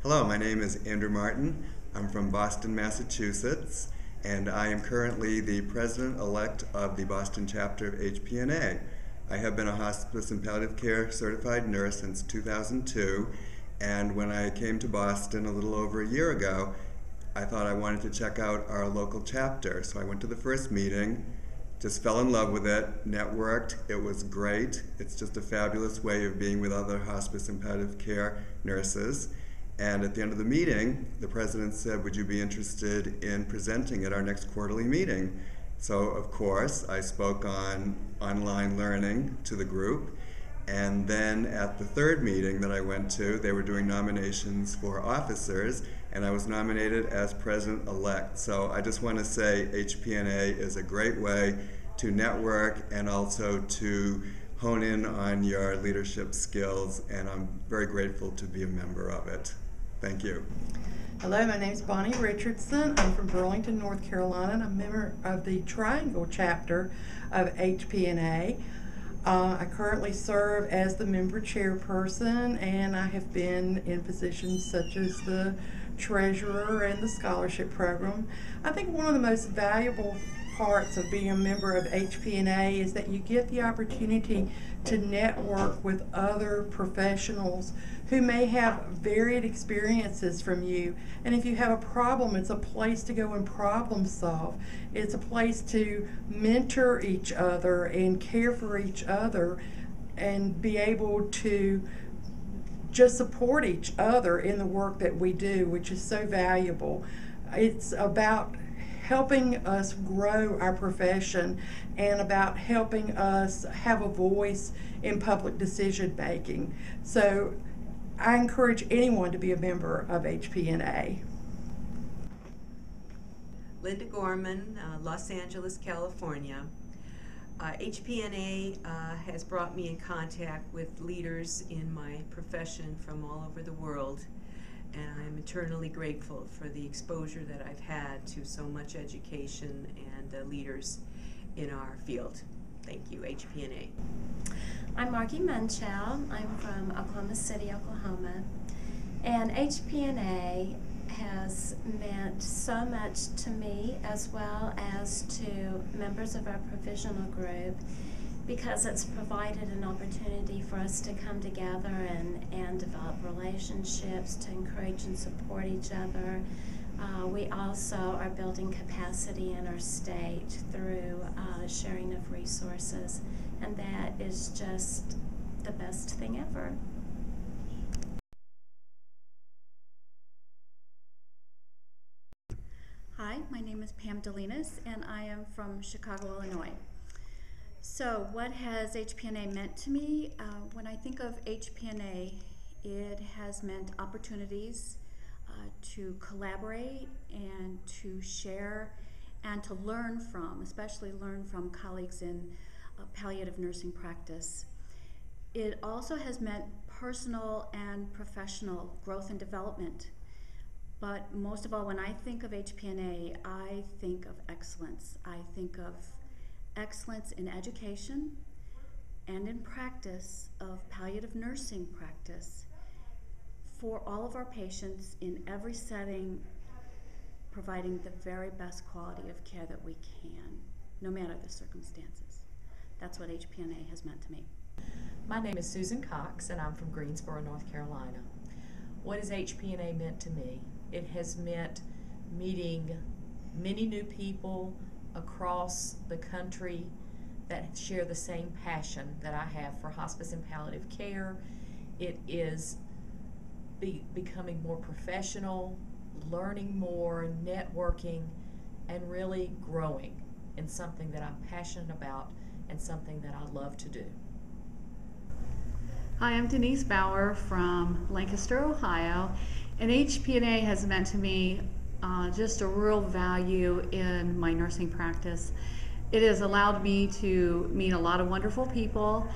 Hello, my name is Andrew Martin. I'm from Boston, Massachusetts, and I am currently the president-elect of the Boston chapter of HPNA. I have been a hospice and palliative care certified nurse since 2002, and when I came to Boston a little over a year ago, I thought I wanted to check out our local chapter. So I went to the first meeting, just fell in love with it, networked. It was great. It's just a fabulous way of being with other hospice and palliative care nurses. And at the end of the meeting, the president said, would you be interested in presenting at our next quarterly meeting? So of course, I spoke on online learning to the group. And then at the third meeting that I went to, they were doing nominations for officers, and I was nominated as president-elect. So I just want to say HPNA is a great way to network and also to hone in on your leadership skills, and I'm very grateful to be a member of it. Thank you. Hello, my name is Bonnie Richardson. I'm from Burlington, North Carolina, and I'm a member of the Triangle chapter of HPNA. I currently serve as the member chairperson, and I have been in positions such as the treasurer and the scholarship program. I think one of the most valuable parts of being a member of HPNA is that you get the opportunity to network with other professionals who may have varied experiences from you. And if you have a problem, it's a place to go and problem solve. It's a place to mentor each other and care for each other and be able to just support each other in the work that we do, which is so valuable. It's about helping us grow our profession and about helping us have a voice in public decision making. So I encourage anyone to be a member of HPNA. Linda Gorman, Los Angeles, California. HPNA has brought me in contact with leaders in my profession from all over the world, and I'm eternally grateful for the exposure that I've had to so much education and leaders in our field. Thank you, HPNA. I'm Margie Munchow. I'm from Oklahoma City, Oklahoma, and HPNA has meant so much to me as well as to members of our provisional group, because it's provided an opportunity for us to come together and develop relationships, to encourage and support each other. We also are building capacity in our state through sharing of resources, and that is just the best thing ever. Hi, my name is Pam Delinas, and I am from Chicago, Illinois. So what has HPNA meant to me? When I think of HPNA, it has meant opportunities to collaborate and to share and to learn from, especially learn from colleagues in palliative nursing practice. It also has meant personal and professional growth and development. But most of all, when I think of HPNA, I think of excellence. I think of excellence in education and in practice of palliative nursing practice for all of our patients in every setting, providing the very best quality of care that we can, no matter the circumstances. That's what HPNA has meant to me. My name is Susan Cox, and I'm from Greensboro, North Carolina. What has HPNA meant to me? It has meant meeting many new people across the country that share the same passion that I have for hospice and palliative care. It is becoming more professional, learning more, networking, and really growing in something that I'm passionate about and something that I love to do. Hi, I'm Denise Bauer from Lancaster, Ohio, and HPNA has meant to me just a real value in my nursing practice. It has allowed me to meet a lot of wonderful people,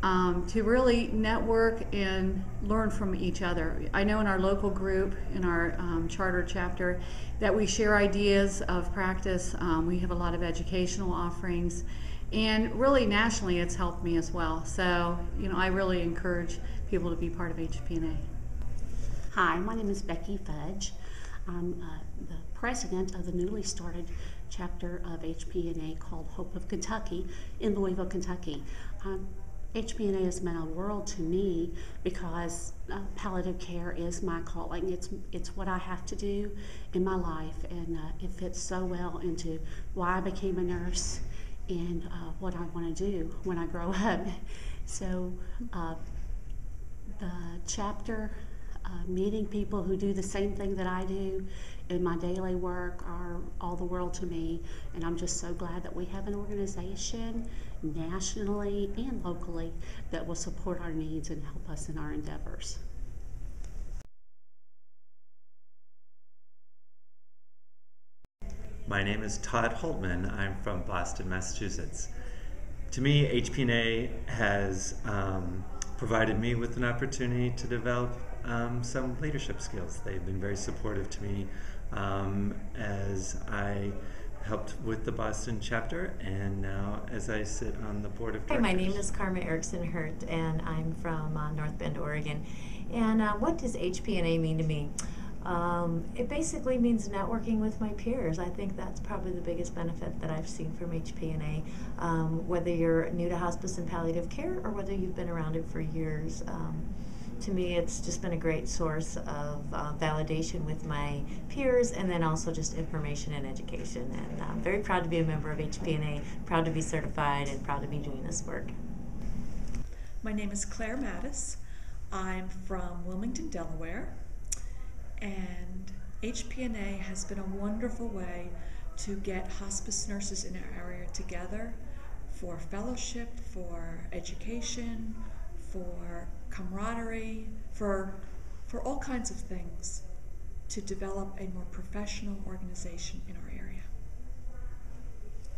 to really network and learn from each other. I know in our local group, in our charter chapter, that we share ideas of practice. We have a lot of educational offerings, and really nationally it's helped me as well. So, I really encourage people to be part of HPNA. Hi, my name is Becky Fudge. I'm the president of the newly started chapter of HPNA called Hope of Kentucky in Louisville, Kentucky. HPNA has meant a world to me because palliative care is my calling. It's what I have to do in my life, and it fits so well into why I became a nurse and what I want to do when I grow up. So the chapter, meeting people who do the same thing that I do in my daily work are all the world to me, and I'm just so glad that we have an organization nationally and locally that will support our needs and help us in our endeavors. My name is Todd Holtman. I'm from Boston, Massachusetts. To me, HPNA has provided me with an opportunity to develop some leadership skills. They've been very supportive to me as I helped with the Boston chapter, and now as I sit on the board of directors. Hi, my name is Karma Erickson-Hurt, and I'm from North Bend, Oregon. And what does HPNA mean to me? It basically means networking with my peers. I think that's probably the biggest benefit that I've seen from HPNA. Whether you're new to hospice and palliative care or whether you've been around it for years, to me it's just been a great source of validation with my peers, and then also just information and education. And I'm very proud to be a member of HPNA, proud to be certified, and proud to be doing this work. My name is Claire Mattis. I'm from Wilmington, Delaware. And HPNA has been a wonderful way to get hospice nurses in our area together for fellowship, for education, for camaraderie, for all kinds of things to develop a more professional organization in our area.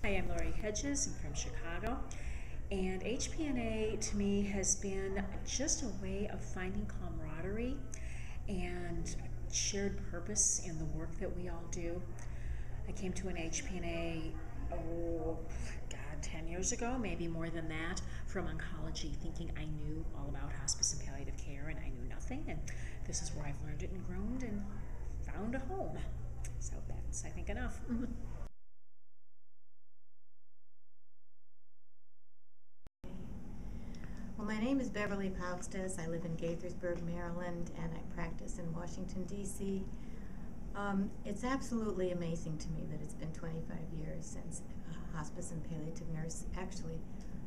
Hi, I'm Lori Hedges. I'm from Chicago. And HPNA to me has been just a way of finding camaraderie and shared purpose in the work that we all do. I came to an HPNA, 10 years ago, maybe more than that, from oncology, thinking I knew all about hospice and palliative care, and I knew nothing, and this is where I've learned it and grown and found a home. So that's, I think, enough. Well, my name is Beverly Paustas. I live in Gaithersburg, Maryland, and I practice in Washington, D.C. It's absolutely amazing to me that it's been 25 years since Hospice and Palliative Nurse, actually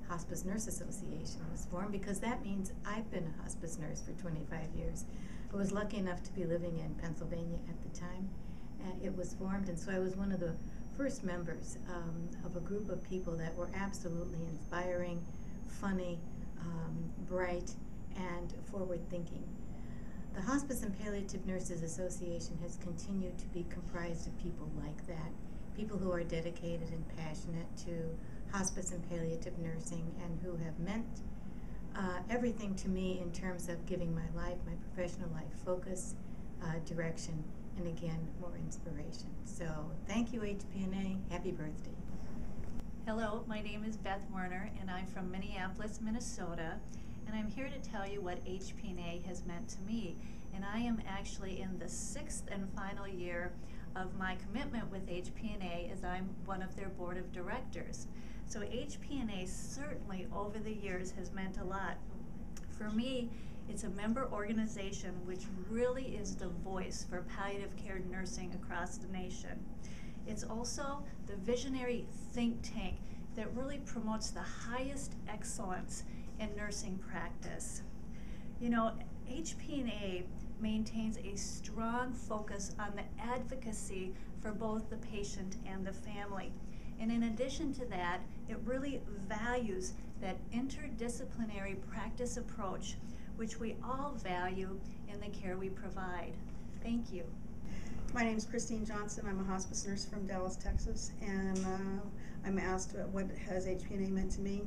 Hospice Nurse Association was formed, because that means I've been a hospice nurse for 25 years. I was lucky enough to be living in Pennsylvania at the time, and it was formed, and so I was one of the first members of a group of people that were absolutely inspiring, funny, bright, and forward-thinking. The Hospice and Palliative Nurses Association has continued to be comprised of people like that, people who are dedicated and passionate to hospice and palliative nursing, and who have meant everything to me in terms of giving my life, my professional life, focus, direction, and again, more inspiration. So thank you, HPNA. Happy birthday. Hello, my name is Beth Werner, and I'm from Minneapolis, Minnesota, and I'm here to tell you what HPNA has meant to me. And I am actually in the 6th and final year of my commitment with HPNA, as I'm one of their board of directors. So HPNA certainly over the years has meant a lot. For me, it's a member organization which really is the voice for palliative care nursing across the nation. It's also the visionary think tank that really promotes the highest excellence in nursing practice. You know, HPNA maintains a strong focus on the advocacy for both the patient and the family. And in addition to that, it really values that interdisciplinary practice approach, which we all value in the care we provide. Thank you. My name is Christine Johnson. I'm a hospice nurse from Dallas, Texas, and I'm asked what has HPNA meant to me.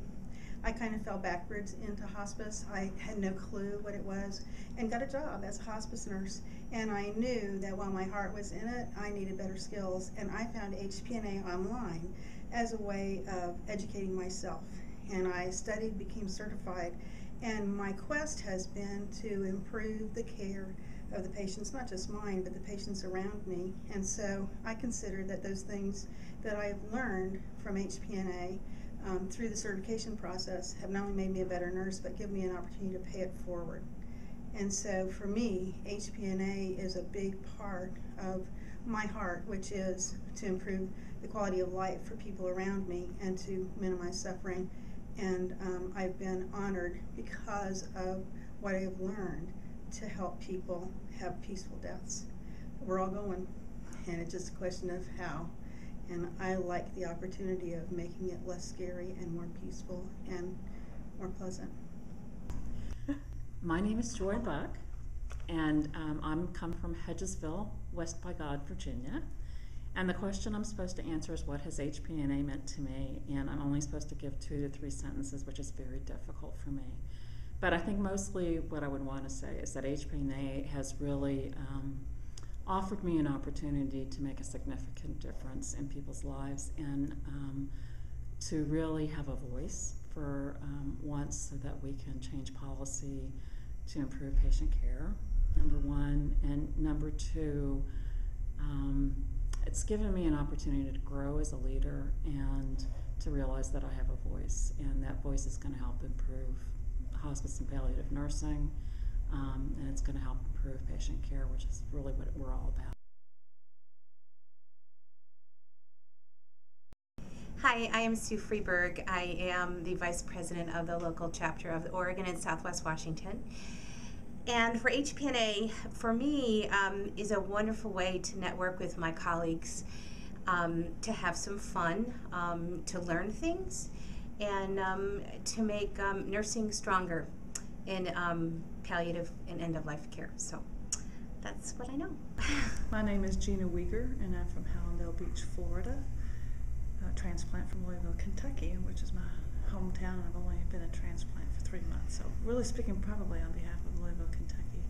I kind of fell backwards into hospice. I had no clue what it was, and got a job as a hospice nurse. And I knew that while my heart was in it, I needed better skills, and I found HPNA online as a way of educating myself. And I studied, became certified, and my quest has been to improve the care of the patients, not just mine, but the patients around me. And so I consider that those things that I've learned from HPNA through the certification process have not only made me a better nurse, but given me an opportunity to pay it forward. And so for me, HPNA is a big part of my heart, which is to improve the quality of life for people around me and to minimize suffering. And I've been honored because of what I've learned to help people have peaceful deaths. We're all going, and it's just a question of how. And I like the opportunity of making it less scary and more peaceful and more pleasant. My name is Joy Buck, and I'm come from Hedgesville, West by God, Virginia. And the question I'm supposed to answer is, what has HPNA meant to me? And I'm only supposed to give 2 to 3 sentences, which is very difficult for me. But I think mostly what I would want to say is that HPNA has really offered me an opportunity to make a significant difference in people's lives and to really have a voice for once so that we can change policy to improve patient care, number one. And number two, it's given me an opportunity to grow as a leader and to realize that I have a voice, and that voice is going to help improve hospice and palliative nursing, and it's going to help improve patient care, which is really what we're all about. Hi, I am Sue Freeberg. I am the Vice President of the local chapter of the Oregon and Southwest Washington. And for HPNA, for me, is a wonderful way to network with my colleagues, to have some fun, to learn things, and to make nursing stronger in palliative and end-of-life care. So that's what I know. My name is Gina Weger, and I'm from Hallandale Beach, Florida. A transplant from Louisville, Kentucky, which is my hometown, and I've only been a transplant for 3 months. So really speaking probably on behalf of Louisville, Kentucky.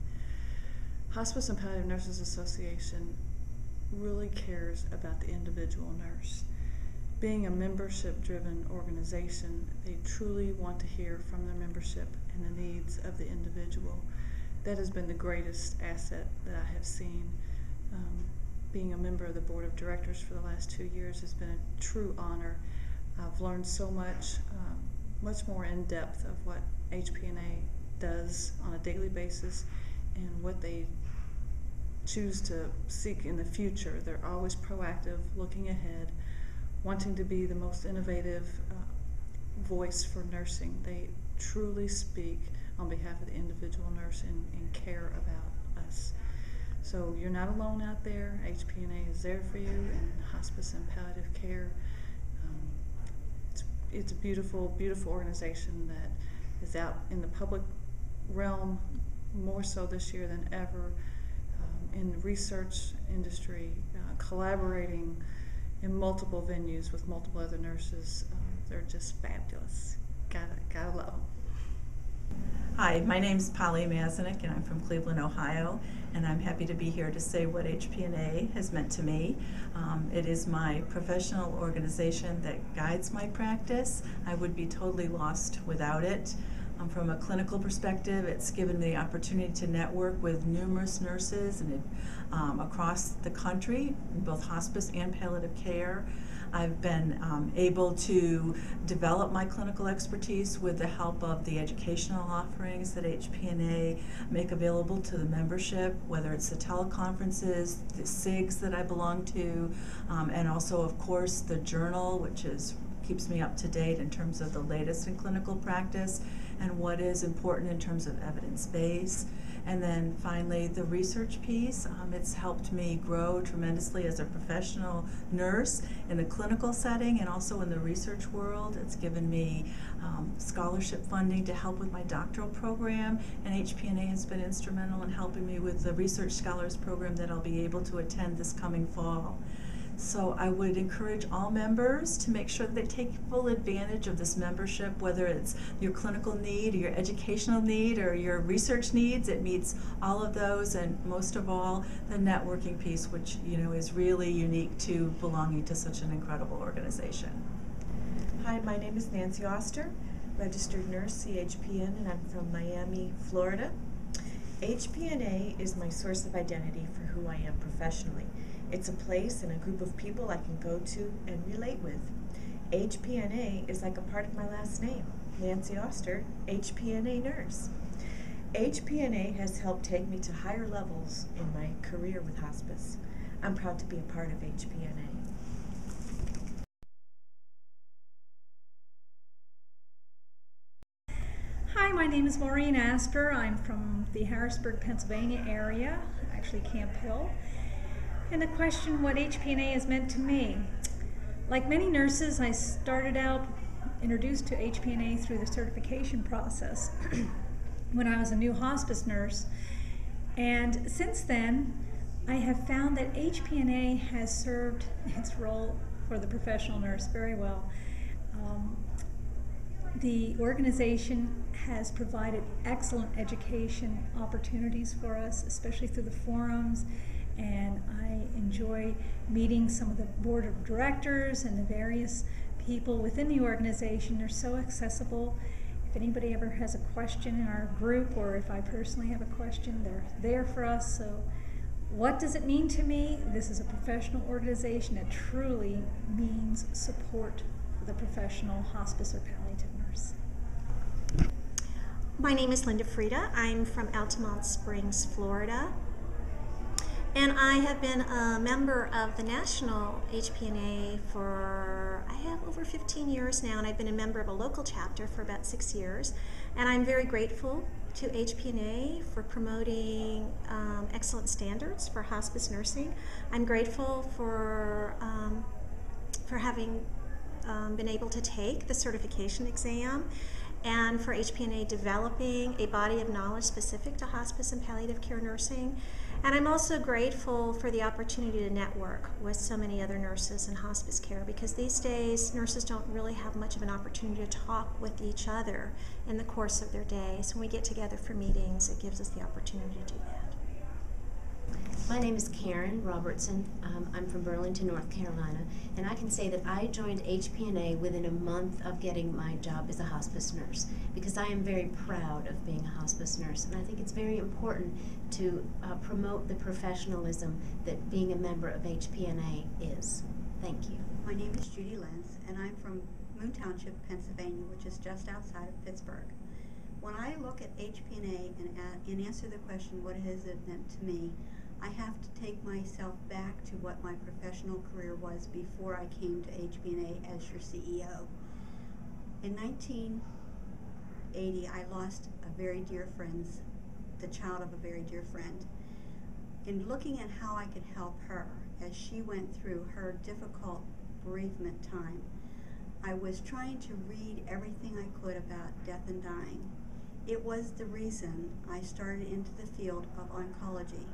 Hospice and Palliative Nurses Association really cares about the individual nurse. Being a membership-driven organization, they truly want to hear from their membership and the needs of the individual. That has been the greatest asset that I have seen. Being a member of the board of directors for the last 2 years has been a true honor. I've learned so much, much more in depth of what HPNA does on a daily basis and what they choose to seek in the future. They're always proactive, looking ahead, wanting to be the most innovative voice for nursing. They truly speak on behalf of the individual nurse and care about us. So you're not alone out there. HPNA is there for you in hospice and palliative care. It's a beautiful, beautiful organization that is out in the public realm more so this year than ever, in the research industry, collaborating in multiple venues with multiple other nurses. They're just fabulous. Gotta love them. Hi, my name's Polly Mazanik, and I'm from Cleveland, Ohio, and I'm happy to be here to say what HPNA has meant to me. It is my professional organization that guides my practice. I would be totally lost without it. From a clinical perspective, it's given me the opportunity to network with numerous nurses and across the country, in both hospice and palliative care. I've been able to develop my clinical expertise with the help of the educational offerings that HPNA make available to the membership, whether it's the teleconferences, the SIGs that I belong to, and also, of course, the journal, which keeps me up to date in terms of the latest in clinical practice and what is important in terms of evidence base. And then finally, the research piece. It's helped me grow tremendously as a professional nurse in the clinical setting and also in the research world. It's given me scholarship funding to help with my doctoral program, and HPNA has been instrumental in helping me with the research scholars program that I'll be able to attend this coming fall. So I would encourage all members to make sure that they take full advantage of this membership, whether it's your clinical need or your educational need or your research needs. It meets all of those, and most of all, the networking piece, which is really unique to belonging to such an incredible organization. Hi, my name is Nancy Oster, registered nurse, CHPN, and I'm from Miami, Florida. HPNA is my source of identity for who I am professionally. It's a place and a group of people I can go to and relate with. HPNA is like a part of my last name, Nancy Oster, HPNA nurse. HPNA has helped take me to higher levels in my career with hospice. I'm proud to be a part of HPNA. Hi, my name is Maureen Asper. I'm from the Harrisburg, Pennsylvania area, actually Camp Hill. And the question, what HPNA has meant to me. Like many nurses, I started out introduced to HPNA through the certification process when I was a new hospice nurse. And since then, I have found that HPNA has served its role for the professional nurse very well. The organization has provided excellent education opportunities for us, especially through the forums, and I enjoy meeting some of the board of directors and the various people within the organization. They're so accessible. If anybody ever has a question in our group, or if I personally have a question, they're there for us. So what does it mean to me? This is a professional organization that truly means support for the professional hospice or palliative nurse. My name is Linda Frieda. I'm from Altamont Springs, Florida. And I have been a member of the National HPNA for, I have over 15 years now, and I've been a member of a local chapter for about 6 years. And I'm very grateful to HPNA for promoting excellent standards for hospice nursing. I'm grateful for having been able to take the certification exam, and for HPNA developing a body of knowledge specific to hospice and palliative care nursing. And I'm also grateful for the opportunity to network with so many other nurses in hospice care, because these days nurses don't really have much of an opportunity to talk with each other in the course of their day. So when we get together for meetings, it gives us the opportunity to do that. My name is Karen Robertson. I'm from Burlington, North Carolina, and I can say that I joined HPNA within a month of getting my job as a hospice nurse, because I am very proud of being a hospice nurse, and I think it's very important to promote the professionalism that being a member of HPNA is. Thank you. My name is Judy Lenz, and I'm from Moon Township, Pennsylvania, which is just outside of Pittsburgh. When I look at HPNA and answer the question, what has it meant to me, I have to take myself back to what my professional career was before I came to HPNA as your CEO. In 1980, I lost a very dear friend, the child of a very dear friend. In looking at how I could help her as she went through her difficult bereavement time, I was trying to read everything I could about death and dying. It was the reason I started into the field of oncology.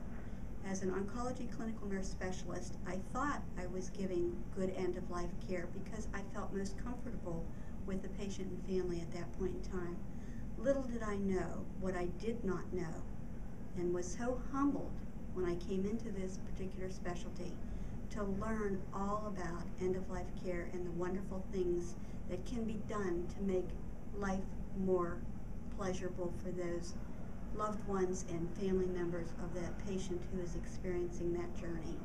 As an oncology clinical nurse specialist, I thought I was giving good end-of-life care because I felt most comfortable with the patient and family at that point in time. Little did I know what I did not know, and was so humbled when I came into this particular specialty to learn all about end-of-life care and the wonderful things that can be done to make life more pleasurable for those loved ones and family members of that patient who is experiencing that journey.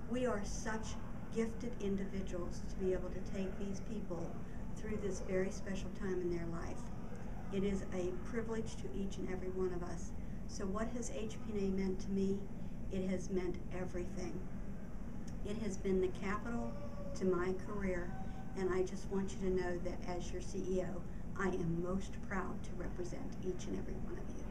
We are such gifted individuals to be able to take these people through this very special time in their life. It is a privilege to each and every one of us. So what has HPNA meant to me? It has meant everything. It has been the capital to my career, and I just want you to know that as your CEO, I am most proud to represent each and every one of you.